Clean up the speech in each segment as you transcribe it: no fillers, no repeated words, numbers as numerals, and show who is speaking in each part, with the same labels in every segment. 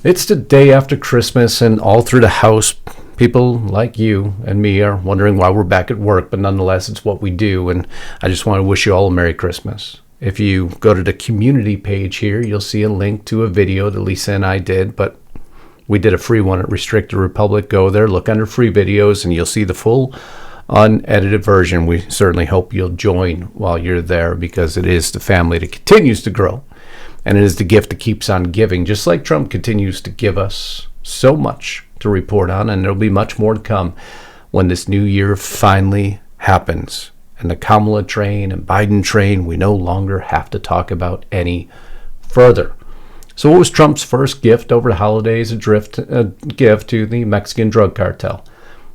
Speaker 1: It's the day after Christmas, and all through the house, people like you and me are wondering why we're back at work, but nonetheless, it's what we do, and I just want to wish you all a Merry Christmas. If you go to the community page here, you'll see a link to a video that Lisa and I did, but we did a free one at Restricted Republic. Go there, look under free videos, and you'll see the full unedited version. We certainly hope you'll join while you're there, because it is the family that continues to grow. And it is the gift that keeps on giving, just like Trump continues to give us so much to report on. And there'll be much more to come when this new year finally happens. And the Kamala train and Biden train, we no longer have to talk about any further. So what was Trump's first gift over the holidays? A gift to the Mexican drug cartel,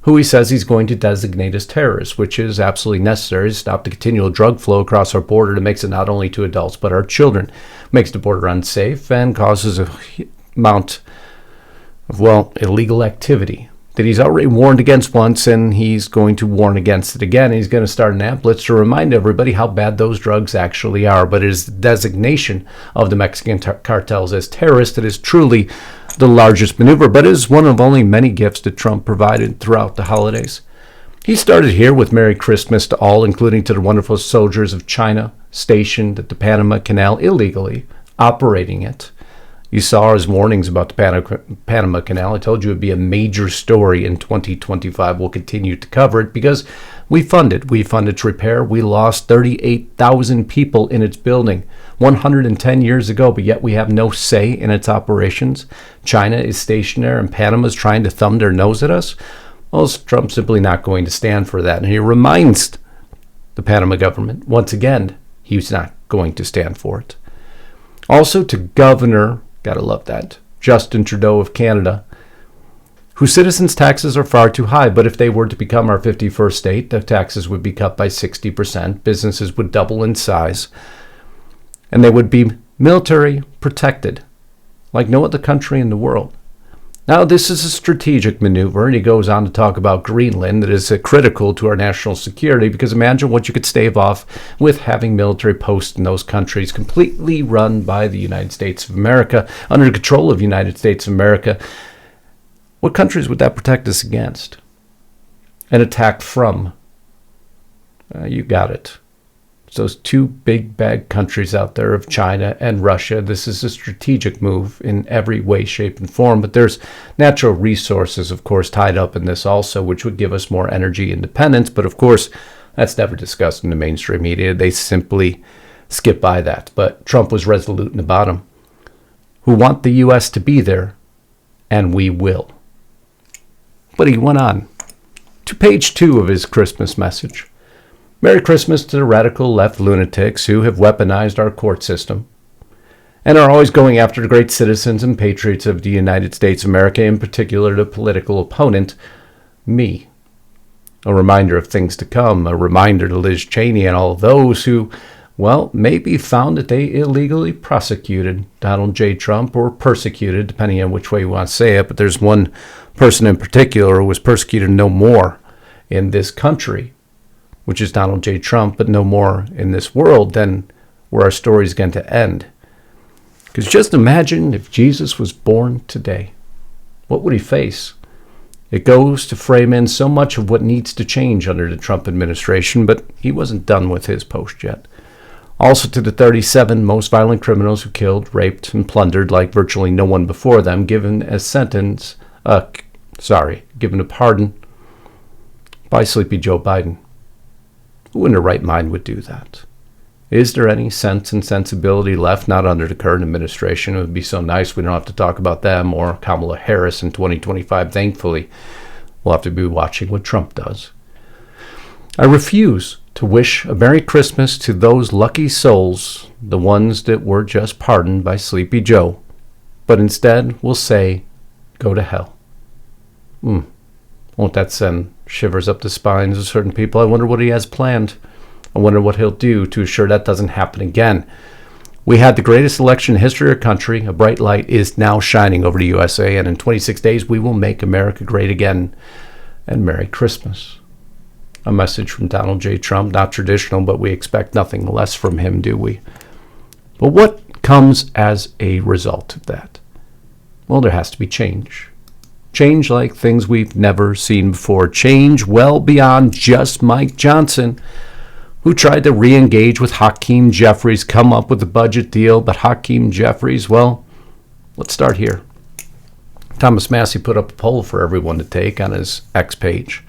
Speaker 1: who he says he's going to designate as terrorists, which is absolutely necessary to stop the continual drug flow across our border that makes it not only to adults but our children, makes the border unsafe, and causes a amount of, illegal activity that he's already warned against once, and he's going to warn against it again. He's going to start an app to remind everybody how bad those drugs actually are. But it is the designation of the Mexican cartels as terrorists that is truly the largest maneuver, but is one of only many gifts that Trump provided throughout the holidays. He started here with Merry Christmas to all, including to the wonderful soldiers of China stationed at the Panama Canal illegally, operating it. You saw his warnings about the Panama Canal. I told you it would be a major story in 2025. We'll continue to cover it because we fund it. We fund its repair. We lost 38,000 people in its building 110 years ago, but yet we have no say in its operations. China is stationed there, and Panama is trying to thumb their nose at us. Well, Trump's simply not going to stand for that. And he reminds the Panama government, once again, he's not going to stand for it. Also to Governor, gotta love that, Justin Trudeau of Canada, whose citizens' taxes are far too high, but if they were to become our 51st state, the taxes would be cut by 60%, businesses would double in size, and they would be military protected like no other country in the world. Now, this is a strategic maneuver, and he goes on to talk about Greenland that is critical to our national security, because imagine what you could stave off with having military posts in those countries completely run by the United States of America, under the control of the United States of America. What countries would that protect us against? An attack from? You got it. It's those two big bad countries out there of China and Russia. This is a strategic move in every way, shape, and form. But there's natural resources, of course, tied up in this also, which would give us more energy independence. But, of course, that's never discussed in the mainstream media. They simply skip by that. But Trump was resolute in the bottom. Who want the U.S. to be there, and we will. But he went on to page 2 of his Christmas message. Merry Christmas to the radical left lunatics who have weaponized our court system and are always going after the great citizens and patriots of the United States of America, in particular the political opponent, me. A reminder of things to come, a reminder to Liz Cheney and all those who, maybe found that they illegally prosecuted Donald J. Trump, or persecuted, depending on which way you want to say it. But there's one person in particular who was persecuted no more in this country, which is Donald J. Trump, but no more in this world, then where our story is going to end. Because just imagine if Jesus was born today, what would he face? It goes to frame in so much of what needs to change under the Trump administration, but he wasn't done with his post yet. Also to the 37 most violent criminals who killed, raped, and plundered like virtually no one before them, given a pardon by Sleepy Joe Biden. Who in their right mind would do that? Is there any sense and sensibility left not under the current administration? It would be so nice we don't have to talk about them or Kamala Harris in 2025. Thankfully, we'll have to be watching what Trump does. I refuse to wish a Merry Christmas to those lucky souls, the ones that were just pardoned by Sleepy Joe, but instead will say, go to hell. Won't that send shivers up the spines of certain people? I wonder what he has planned. I wonder what he'll do to assure that doesn't happen again. We had the greatest election in history of our country. A bright light is now shining over the USA, and in 26 days we will make America great again. And Merry Christmas. A message from Donald J. Trump, not traditional, but we expect nothing less from him, do we? But what comes as a result of that? Well, there has to be change. Change like things we've never seen before. Change well beyond just Mike Johnson, who tried to re-engage with Hakeem Jeffries, come up with a budget deal. But Hakeem Jeffries, well, let's start here. Thomas Massey put up a poll for everyone to take on his X page.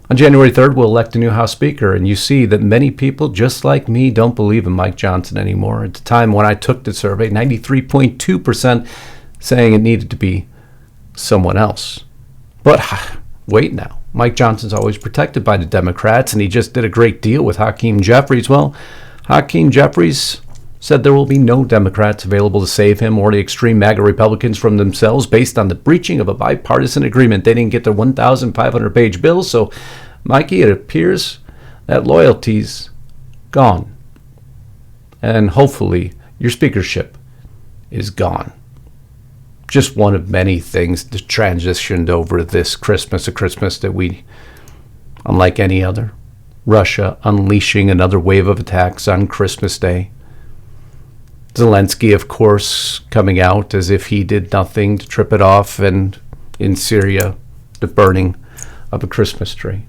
Speaker 1: On January 3rd, we'll elect a new House Speaker, and you see that many people, just like me, don't believe in Mike Johnson anymore. At the time when I took the survey, 93.2% saying it needed to be someone else. But wait now. Mike Johnson's always protected by the Democrats, and he just did a great deal with Hakeem Jeffries. Well, Hakeem Jeffries said there will be no Democrats available to save him or the extreme MAGA Republicans from themselves based on the breaching of a bipartisan agreement. They didn't get their 1,500-page bill, so, Mikey, it appears that loyalty's gone. And hopefully your speakership is gone. Just one of many things that transitioned over this Christmas, a Christmas that we, unlike any other, Russia unleashing another wave of attacks on Christmas Day. Zelensky, of course, coming out as if he did nothing to trip it off, and in Syria, the burning of a Christmas tree.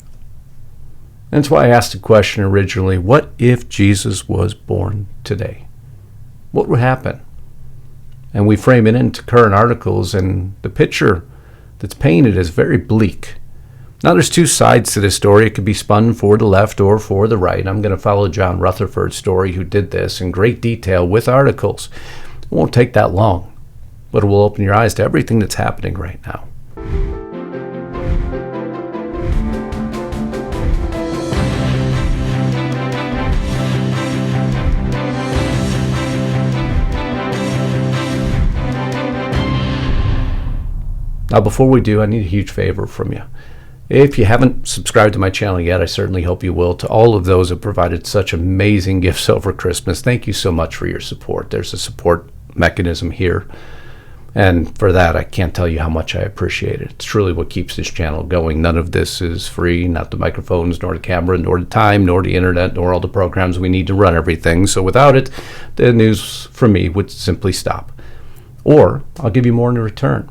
Speaker 1: That's why I asked the question originally, what if Jesus was born today? What would happen? And we frame it into current articles, and the picture that's painted is very bleak. Now, there's two sides to this story. It could be spun for the left or for the right. I'm going to follow John Rutherford's story, who did this in great detail with articles. It won't take that long, but it will open your eyes to everything that's happening right now. Now, before we do, I need a huge favor from you. If you haven't subscribed to my channel yet, I certainly hope you will. To all of those who provided such amazing gifts over Christmas, thank you so much for your support. There's a support mechanism here, and for that, I can't tell you how much I appreciate it. It's truly what keeps this channel going. None of this is free, not the microphones, nor the camera, nor the time, nor the internet, nor all the programs we need to run everything. So without it, the news from me would simply stop. Or I'll give you more in return.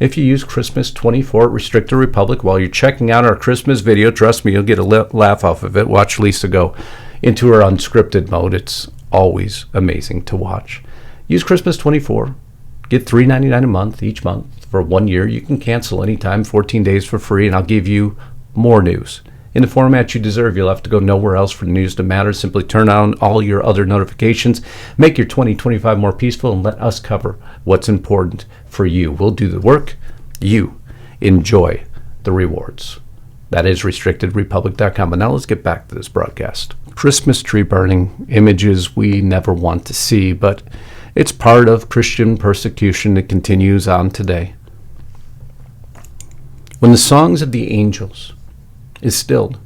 Speaker 1: If you use Christmas 24 at Restricted Republic while you're checking out our Christmas video, trust me, you'll get a laugh off of it. Watch Lisa go into her unscripted mode. It's always amazing to watch. Use Christmas 24. Get $3.99 a month each month for 1 year. You can cancel anytime, 14 days for free, and I'll give you more news. In the format you deserve, you'll have to go nowhere else for the news to matter. Simply turn on all your other notifications. Make your 2025 more peaceful, and let us cover what's important for you. We'll do the work. You enjoy the rewards. That is restrictedrepublic.com. But now let's get back to this broadcast. Christmas tree burning, images we never want to see, but it's part of Christian persecution that continues on today. When the songs of the angels is stilled,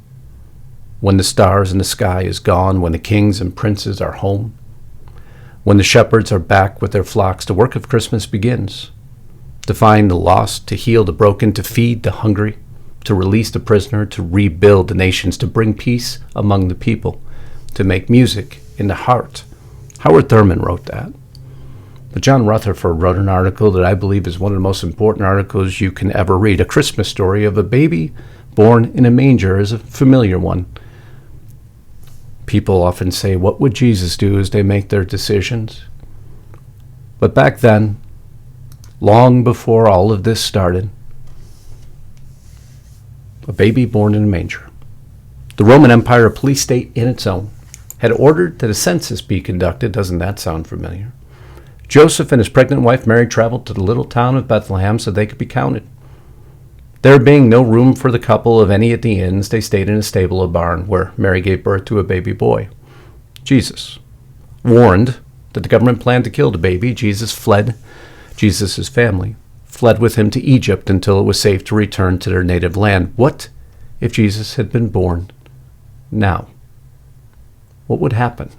Speaker 1: when the stars in the sky is gone, when the kings and princes are home, when the shepherds are back with their flocks, the work of Christmas begins. To find the lost, to heal the broken, to feed the hungry, to release the prisoner, to rebuild the nations, to bring peace among the people, to make music in the heart. Howard Thurman wrote that. But John Rutherford wrote an article that I believe is one of the most important articles you can ever read. A Christmas story of a baby born in a manger is a familiar one. People often say, what would Jesus do as they make their decisions? But back then, long before all of this started, a baby born in a manger. The Roman Empire, a police state in its own, had ordered that a census be conducted. Doesn't that sound familiar? Joseph and his pregnant wife Mary traveled to the little town of Bethlehem so they could be counted. There being no room for the couple of any at the inns, they stayed in a stable or barn where Mary gave birth to a baby boy, Jesus. Warned that the government planned to kill the baby, Jesus' family fled with him to Egypt until it was safe to return to their native land. What if Jesus had been born now? What would happen?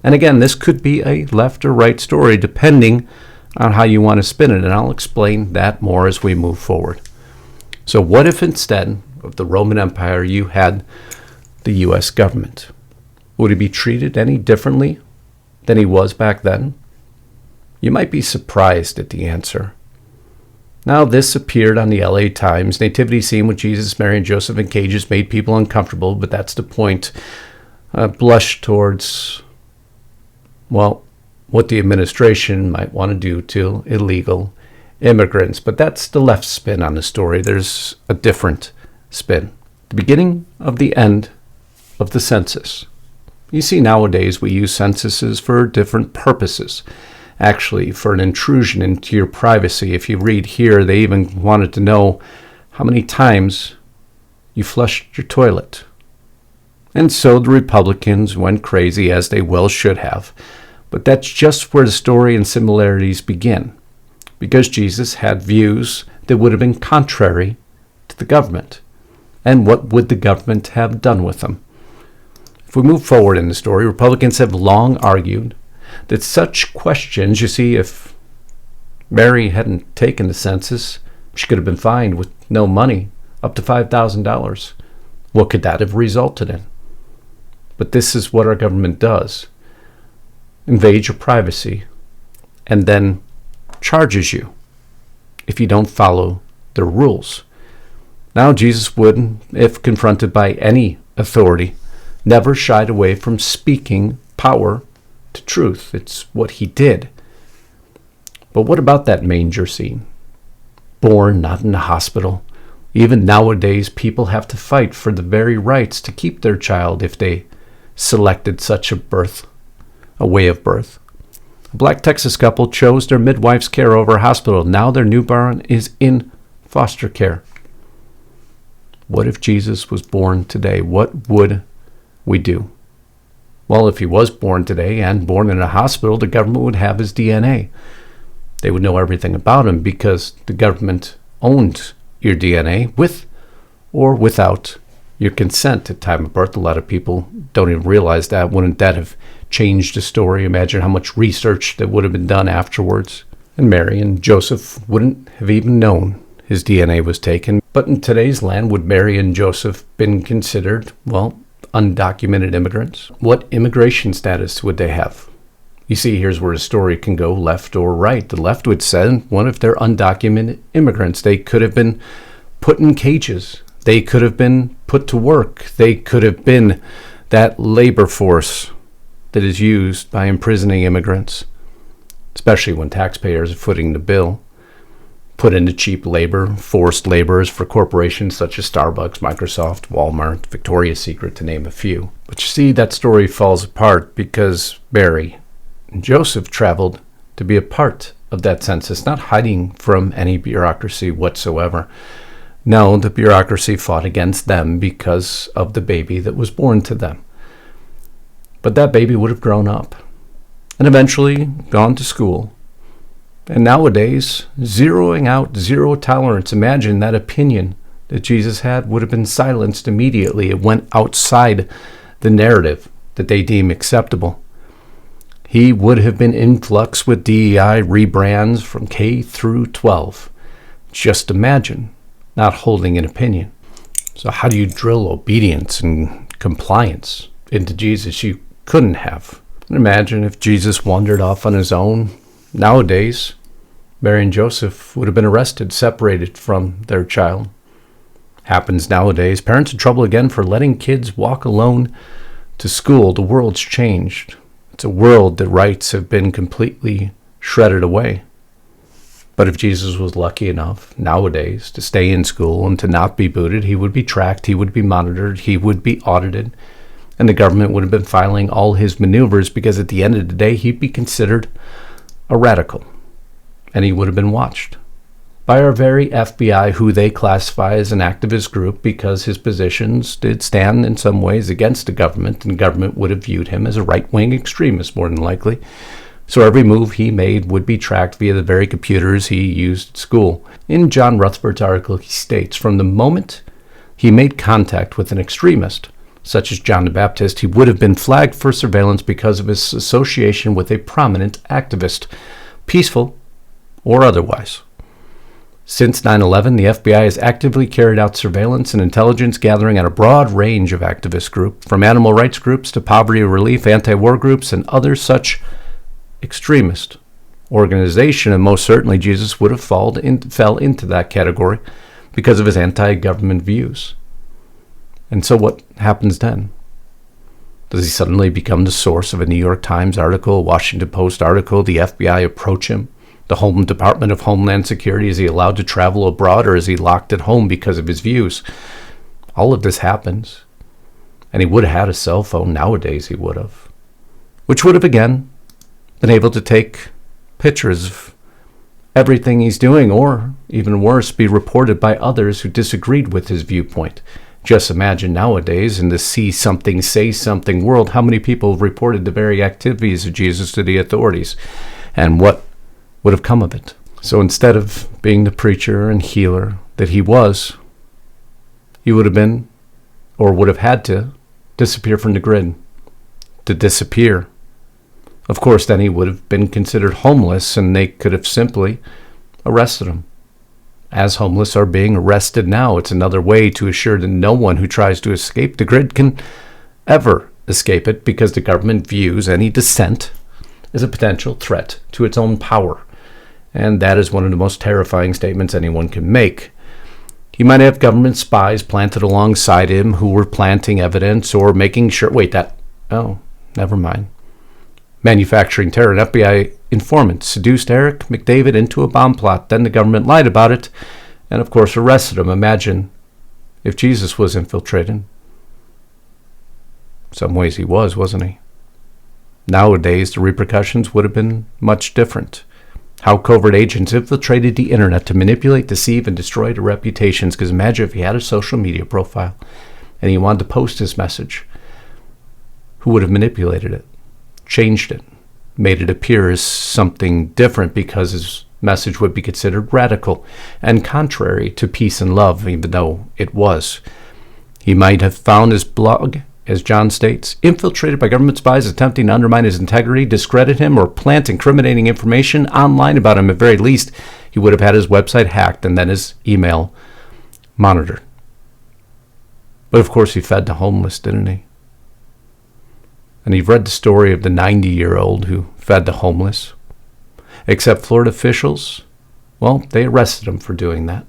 Speaker 1: And again, this could be a left or right story depending on how you want to spin it, and I'll explain that more as we move forward. So what if instead of the Roman Empire you had the U.S. government? Would he be treated any differently than he was back then? You might be surprised at the answer. Now, this appeared on the LA Times. Nativity scene with Jesus, Mary, and Joseph in cages made people uncomfortable, but that's the point. Blush towards, well, what the administration might want to do to illegal immigrants. But that's the left spin on the story. There's a different spin. The beginning of the end of the census. You see, nowadays we use censuses for different purposes. Actually, for an intrusion into your privacy. If you read here, they even wanted to know how many times you flushed your toilet. And so the Republicans went crazy, as they well should have. But that's just where the story and similarities begin. Because Jesus had views that would have been contrary to the government. And what would the government have done with them? If we move forward in the story, Republicans have long argued that such questions, you see, if Mary hadn't taken the census, she could have been fined with no money, up to $5,000. What could that have resulted in? But this is what our government does. Invade your privacy and then charges you if you don't follow their rules. Now, Jesus would, if confronted by any authority, never shied away from speaking power to truth. It's what he did. But what about that manger scene? Born not in a hospital. Even nowadays, people have to fight for the very rights to keep their child if they selected such a way of birth. A black Texas couple chose their midwife's care over a hospital. Now their newborn is in foster care. What if Jesus was born today? What would we do? Well, if he was born today and born in a hospital, the government would have his DNA. They would know everything about him because the government owned your DNA with or without your consent at time of birth. A lot of people don't even realize that. Wouldn't that have changed the story? Imagine how much research that would have been done afterwards. And Mary and Joseph wouldn't have even known his DNA was taken. But in today's land, would Mary and Joseph been considered, well, undocumented immigrants? What immigration status would they have? You see, here's where a story can go left or right. The left would say, what if they're undocumented immigrants? They could have been put in cages. They could have been put to work. They could have been that labor force that is used by imprisoning immigrants, especially when taxpayers are footing the bill. Put into cheap labor, forced laborers for corporations such as Starbucks, Microsoft, Walmart, Victoria's Secret, to name a few. But you see, that story falls apart because Mary and Joseph traveled to be a part of that census, not hiding from any bureaucracy whatsoever. No, the bureaucracy fought against them because of the baby that was born to them. But that baby would have grown up and eventually gone to school. And nowadays, zeroing out zero tolerance. Imagine that opinion that Jesus had would have been silenced immediately. It went outside the narrative that they deem acceptable. He would have been in flux with DEI rebrands from K through 12. Just imagine not holding an opinion. So how do you drill obedience and compliance into Jesus? You couldn't have. Imagine if Jesus wandered off on his own. Nowadays, Mary and Joseph would have been arrested, separated from their child. Happens nowadays. Parents in trouble again for letting kids walk alone to school. The world's changed. It's a world that rights have been completely shredded away. But if Jesus was lucky enough nowadays to stay in school and to not be booted, he would be tracked, he would be monitored, he would be audited, and the government would have been filing all his maneuvers because at the end of the day, he'd be considered a radical, and he would have been watched by our very FBI, who they classify as an activist group because his positions did stand in some ways against the government, and the government would have viewed him as a right-wing extremist more than likely. So every move he made would be tracked via the very computers he used at school. In John Rutherford's article, he states, from the moment he made contact with an extremist, such as John the Baptist, he would have been flagged for surveillance because of his association with a prominent activist, peaceful or otherwise. Since 9/11, the FBI has actively carried out surveillance and intelligence gathering on a broad range of activist groups, from animal rights groups to poverty relief, anti-war groups, and other such extremist organization, and most certainly Jesus would have fell into that category because of his anti-government views. And so what happens then? Does he suddenly become the source of a New York Times article, a Washington Post article? The FBI approach him? The Home Department of Homeland Security? Is he allowed to travel abroad, or is he locked at home because of his views? All of this happens. And he would have had a cell phone. Nowadays he would have. Which would have, again, been able to take pictures of everything he's doing, or, even worse, be reported by others who disagreed with his viewpoint. Just imagine nowadays, in the see something, say something world, how many people have reported the very activities of Jesus to the authorities, and what would have come of it. So instead of being the preacher and healer that he was, he would have been, or would have had to, disappear from the grid. To disappear. Of course, then he would have been considered homeless, and they could have simply arrested him. As homeless are being arrested now, it's another way to assure that no one who tries to escape the grid can ever escape it, because the government views any dissent as a potential threat to its own power. And that is one of the most terrifying statements anyone can make. He might have government spies planted alongside him who were planting evidence or making sure, never mind. Manufacturing terror. An FBI informant seduced Eric McDavid into a bomb plot. Then the government lied about it and, of course, arrested him. Imagine if Jesus was infiltrated. In some ways he was, wasn't he? Nowadays, the repercussions would have been much different. How covert agents infiltrated the internet to manipulate, deceive, and destroy their reputations. Because imagine if he had a social media profile and he wanted to post his message. Who would have manipulated it? Changed it, made it appear as something different, because his message would be considered radical and contrary to peace and love, even though it was. He might have found his blog, as John states, infiltrated by government spies attempting to undermine his integrity, discredit him, or plant incriminating information online about him. At very least, he would have had his website hacked and then his email monitored. But of course he fed the homeless, didn't he? And you've read the story of the 90-year-old who fed the homeless. Except Florida officials, they arrested him for doing that.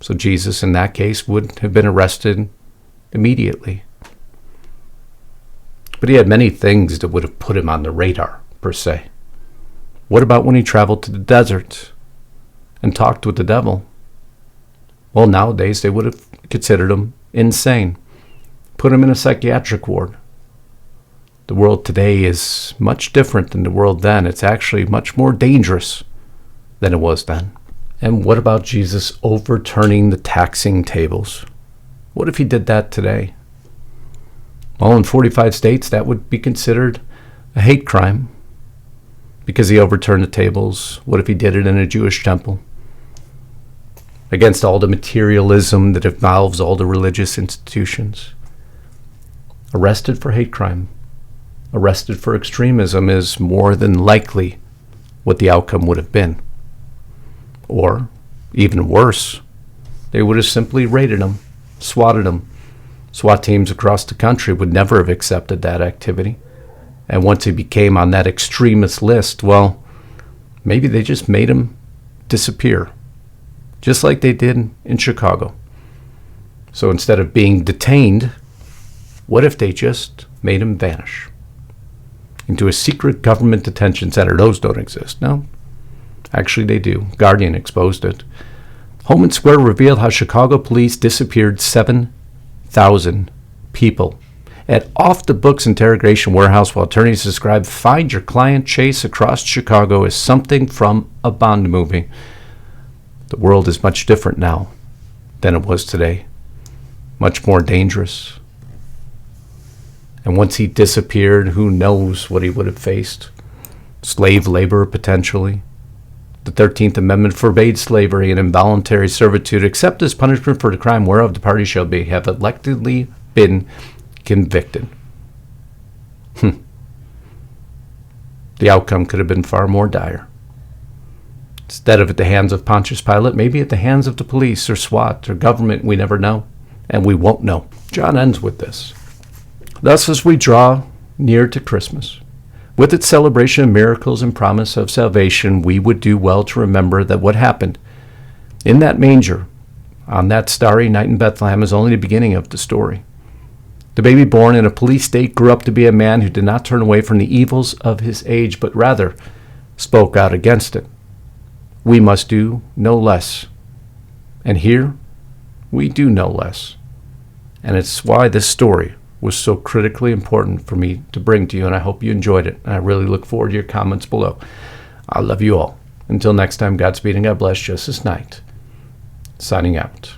Speaker 1: So Jesus, in that case, would have been arrested immediately. But he had many things that would have put him on the radar, per se. What about when he traveled to the desert and talked with the devil? Well, nowadays they would have considered him insane, put him in a psychiatric ward. The world today is much different than the world then. It's actually much more dangerous than it was then. And what about Jesus overturning the taxing tables? What if he did that today? Well, in 45 states, that would be considered a hate crime because he overturned the tables. What if he did it in a Jewish temple? Against all the materialism that involves all the religious institutions. Arrested for hate crime. Arrested for extremism is more than likely what the outcome would have been. Or, even worse, they would have simply raided him, swatted him. SWAT teams across the country would never have accepted that activity. And once he became on that extremist list, maybe they just made him disappear, just like they did in Chicago. So instead of being detained, what if they just made him vanish into a secret government detention center? Those don't exist. No, actually they do. Guardian exposed it. Home and Square revealed how Chicago police disappeared 7,000 people at off-the-books interrogation warehouse, while attorneys describe find your client chase across Chicago as something from a Bond movie. The world is much different now than it was today. Much more dangerous. And once he disappeared, who knows what he would have faced? Slave labor, potentially. The 13th Amendment forbade slavery and involuntary servitude, except as punishment for the crime whereof the party shall have electively been convicted. The outcome could have been far more dire. Instead of at the hands of Pontius Pilate, maybe at the hands of the police or SWAT or government, we never know, and we won't know. John ends with this. Thus, as we draw near to Christmas, With its celebration of miracles and promise of salvation, we would do well to remember that what happened in that manger on that starry night in Bethlehem is only the beginning of the story. The baby born in a police state grew up to be a man who did not turn away from the evils of his age, but rather spoke out against it. We must do no less. And here, we do no less. And it's why this story was so critically important for me to bring to you, and I hope you enjoyed it. And I really look forward to your comments below. I love you all. Until next time, Godspeed and God bless. Justus Knight, signing out.